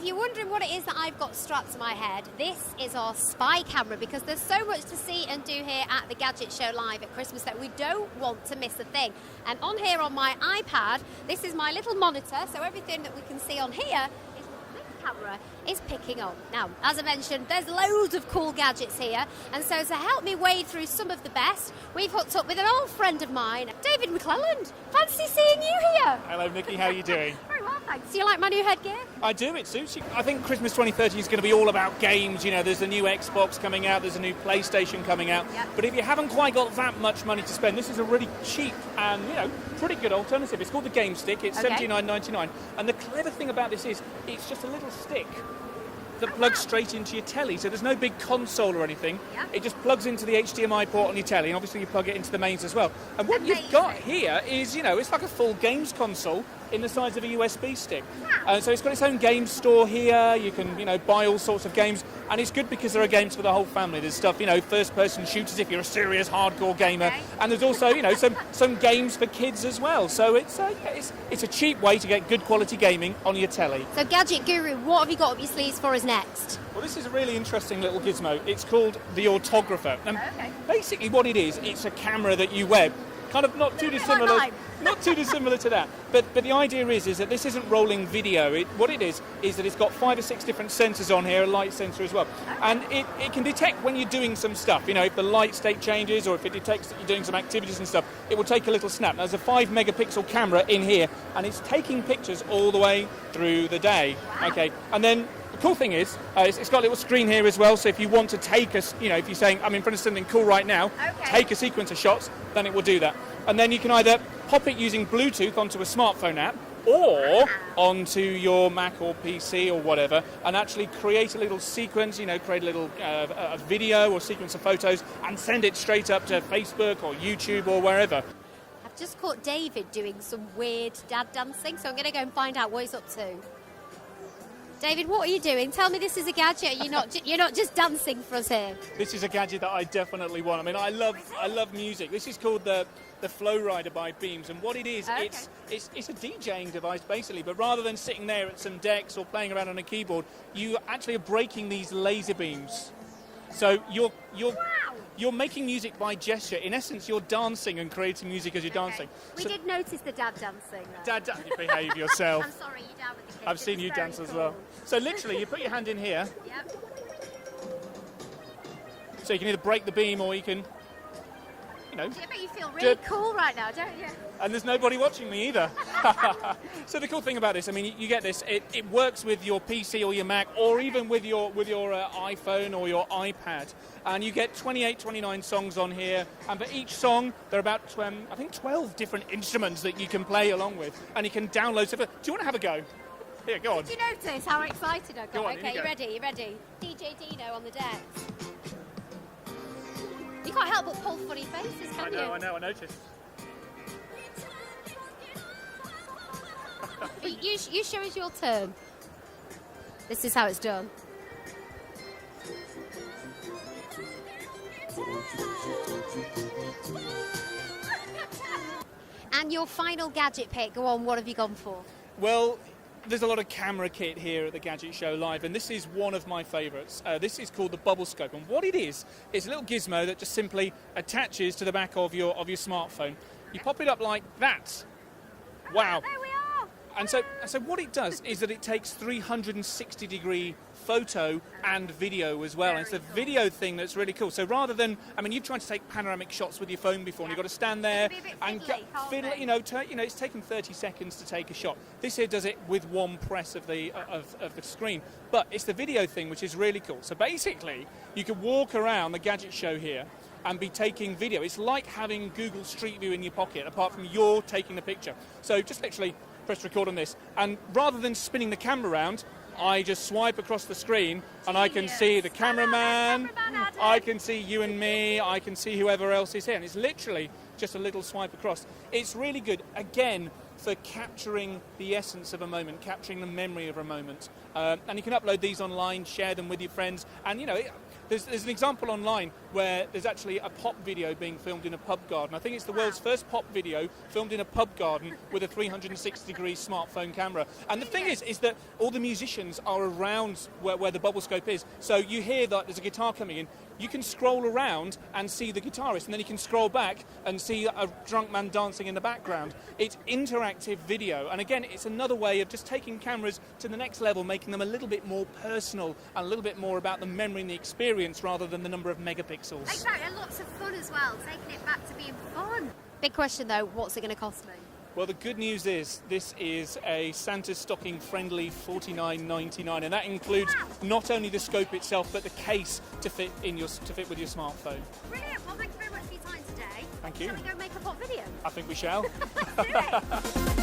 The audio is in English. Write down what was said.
if you're wondering what it is that I've got strapped to my head, this is our spy camera, because there's so much to see and do here at the Gadget Show Live at Christmas that we don't want to miss a thing. And on here on my iPad, this is my little monitor, so everything that we can see on here is what this camera is picking up. Now, as I mentioned, there's loads of cool gadgets here, and so to help me wade through some of the best, we've hooked up with an old friend of mine, David McClelland. Fancy seeing you here. Hello, Nikki. How are you doing? Very well, thanks. Do you like my new headgear? I do. It suits you. I think Christmas 2030 is going to be all about games. You know, there's a new Xbox coming out, there's a new PlayStation coming out. Yep. But if you haven't quite got that much money to spend, this is a really cheap and, pretty good alternative. It's called the Game Stick. It's Okay. $79.99. And the clever thing about this is it's just a little stick that plugs straight into your telly, so there's no big console or anything. Yeah. It just plugs into the HDMI port on your telly, and obviously you plug it into the mains as well. And what Amazing. you've got here is, it's like a full games console in the size of a USB stick. Wow. So it's got its own game store here. You can, buy all sorts of games, and it's good because there are games for the whole family. There's stuff, first-person shooters if you're a serious hardcore gamer, Okay. and there's also, some games for kids as well. So it's a cheap way to get good quality gaming on your telly. So, Gadget Guru, what have you got up your sleeves for us next? Well, this is a really interesting little gizmo. It's called the autographer. And Okay. basically what it is, it's a camera that you wear. Kind of not too bit like dissimilar, mine. not too dissimilar to that. But the idea is that this isn't rolling video. What it is that it's got 5 or 6 different sensors on here, a light sensor as well. And it can detect when you're doing some stuff. If the light state changes or if it detects that you're doing some activities and stuff, it will take a little snap. Now, there's a 5 megapixel camera in here, and it's taking pictures all the way through the day. Wow. Okay, and then the cool thing is, it's got a little screen here as well, so if you want to take if you're saying, I'm in front of something cool right now, Okay. take a sequence of shots, then it will do that. And then you can either pop it using Bluetooth onto a smartphone app, or onto your Mac or PC or whatever, and actually create a little sequence, create a little a video or sequence of photos, and send it straight up to Facebook or YouTube or wherever. I've just caught David doing some weird dad dancing, so I'm going to go and find out what he's up to. David, what are you doing? Tell me this is a gadget. You're not just dancing for us here. This is a gadget that I definitely want. I mean, I love music. This is called the Flow Rider by Beams, and what it is, Okay. it's a DJing device basically. But rather than sitting there at some decks or playing around on a keyboard, you actually are breaking these laser beams. So you're making music by gesture. In essence, you're dancing and creating music as you're dancing. We So- did notice the dad dancing. Though. Dad, you behave yourself. I'm sorry, you down with the kids. I've seen It's you very dance as cool. well. So literally, you put your hand in here, Yep. so you can either break the beam or you can, I bet you feel really Good. cool right now, don't you? and there's nobody watching me either. So the cool thing about this, I mean, you get this. It works with your PC or your Mac, or even with your iPhone or your iPad, and you get 28, 29 songs on here. And for each song, there are about 12 different instruments that you can play along with, and you can download stuff. Do you want to have a go? Here, go on. Did you notice how excited I got? Go on, Okay, you you go. ready? You ready? DJ Dino on the decks. You can't help but pull funny faces, can you? I know, I noticed. You show us your turn. This is how it's done. And your final gadget pick, go on, what have you gone for? Well, there's a lot of camera kit here at the Gadget Show Live, and this is one of my favourites. This is called the Bubble Scope, and what it is a little gizmo that just simply attaches to the back of your smartphone. You pop it up like that. Wow. There we are. And so what it does is that it takes 360-degree photo and video as well. And it's the video thing that's really cool. So rather than, you've tried to take panoramic shots with your phone before, and you've got to stand there It can be a bit and fiddly, can't they? it's taken 30 seconds to take a shot. This here does it with one press of the screen. But it's the video thing which is really cool. So basically, you could walk around the Gadget Show here and be taking video. It's like having Google Street View in your pocket, apart from you're taking the picture. So just literally press record on this, and rather than spinning the camera around, I just swipe across the screen and I can see the cameraman, I can see you and me, I can see whoever else is here, and it's literally just a little swipe across. It's really good, again, for capturing the essence of a moment, capturing the memory of a moment. And you can upload these online, share them with your friends, and There's an example online where there's actually a pop video being filmed in a pub garden. I think it's the world's first pop video filmed in a pub garden with a 360-degree smartphone camera. And the thing is that all the musicians are around where the bubble scope is. So you hear that there's a guitar coming in. You can scroll around and see the guitarist, and then you can scroll back and see a drunk man dancing in the background. It's interactive video, and again, it's another way of just taking cameras to the next level, making them a little bit more personal and a little bit more about the memory and the experience rather than the number of megapixels. Exactly, and lots of fun as well, taking it back to being fun. Big question though, what's it going to cost me? Well, the good news is this is a Santa stocking friendly $49.99, and that includes not only the scope itself but the case to fit with your smartphone. Brilliant. Well, thank you very much for your time today. Thank you. Shall we go make a pop video? I think we shall. Let's do it.